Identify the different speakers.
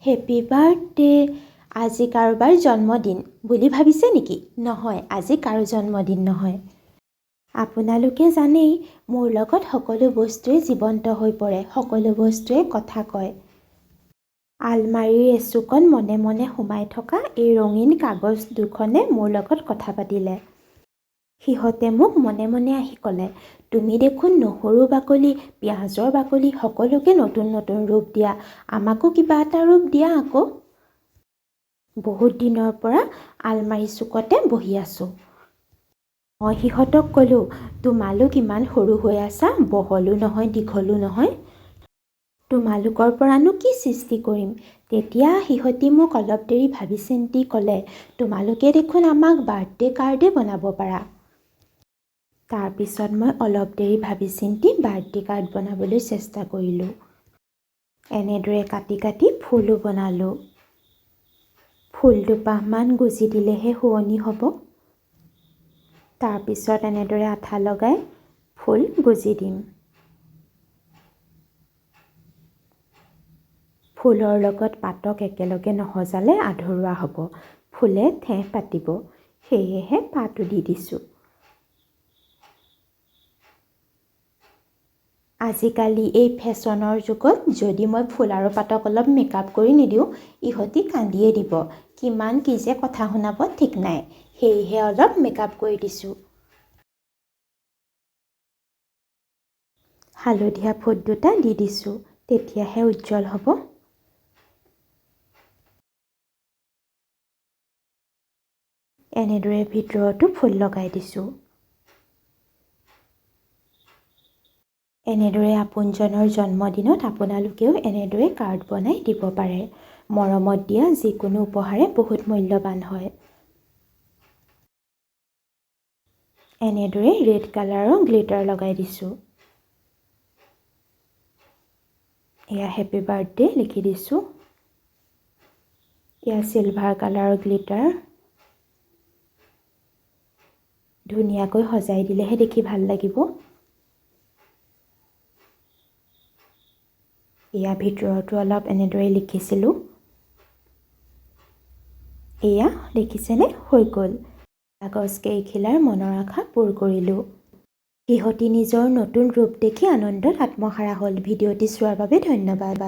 Speaker 1: Happy birthday. আজি কাৰোবাৰ জন্মদিন বুলি ভাবিছে নেকি? নহয়, আজি কাৰো জন্মদিন নহয়। আপোনালোকে জানেই, মোৰ লগত সকলো বস্তুৱেই জীৱন্ত হৈ পৰে, সকলো বস্তুৱে কথা কয়। আলমাৰীৰ এচুকত মনে মনে সোমাই থকা এই ৰঙীন কাগজ দুখনে মোৰ লগত কথা পাতিলে। সিহঁতে মোক মনে মনে আহি ক'লে, তুমি দেখোন নহৰু বাকলি, পিঁয়াজৰ বাকলি সকলোকে নতুন নতুন ৰূপ দিয়া, আমাকো কিবা এটা ৰূপ দিয়া আকৌ। বহুত দিনৰ পৰা আলমাৰী চুকতে বহি আছোঁ। মই সিহঁতক ক'লোঁ, তোমালোক ইমান সৰু হৈ আছা, বহলো নহয় দীঘলো নহয়। তোমালোকৰ পৰানো কি সৃষ্টি কৰিম? তেতিয়া সিহঁতি মোক অলপ দেৰি ভাবি চিন্তি ক'লে, তোমালোকে দেখোন আমাক বাৰ্থডে কাৰ্ডে বনাব পাৰা। তাৰপিছত মই অলপ দেৰি ভাবি চিন্তি বাৰ্থডে কাৰ্ড বনাবলৈ চেষ্টা কৰিলোঁ। এনেদৰে কাটি কাটি ফুলো বনালোঁ। ফুল দুপাহমান গুজি দিলেহে শুৱনি হ'ব। তাৰপিছত এনেদৰে আঠা লগাই ফুল গুজি দিম। ফুলৰ লগত পাতক একেলগে নসজালে আধৰুৱা হ'ব। ফুলে ঠেহ পাতিব, সেয়েহে পাতো দি দিছোঁ। আজিকালি এই ফেশ্বনৰ যুগত যদি মই ফুল আৰু পাতক অলপ মেকআপ কৰি নিদিওঁ, ইহঁতি কান্দিয়ে দিব। কিমান কি যে কথা শুনাব ঠিক নাই, সেয়েহে অলপ মেকআপ কৰি দিছোঁ। হালধীয়া ফুট দুটা দি দিছোঁ, তেতিয়াহে উজ্জ্বল হ'ব। এনেদৰে ভিতৰতো ফুল লগাই দিছোঁ। এনেদৰে আপোনজনৰ জন্মদিনত আপোনালোকেও এনেদৰে কাৰ্ড বনাই দিব পাৰে। মৰমত দিয়া যিকোনো উপহাৰে বহুত মূল্যৱান হয়। এনেদৰে ৰেড কালাৰৰ গ্লিটাৰ লগাই দিছোঁ। এয়া হেপী বাৰ্থডে লিখি দিছোঁ। এয়া চিলভাৰ কালাৰৰ গ্লিটাৰ। ধুনীয়াকৈ সজাই দিলেহে দেখি ভাল লাগিব। এয়া ভিতৰতো অলপ এনেদৰে লিখিছিলোঁ। এয়া দেখিছেনে? হৈ গ'ল। কাগজ কেইখিলাৰ মনৰ আশা পূৰ কৰিলোঁ। সিহঁতি নিজৰ নতুন ৰূপ দেখি আনন্দত আত্মহাৰা হ'ল। ভিডিঅ'টি চোৱাৰ বাবে ধন্যবাদ।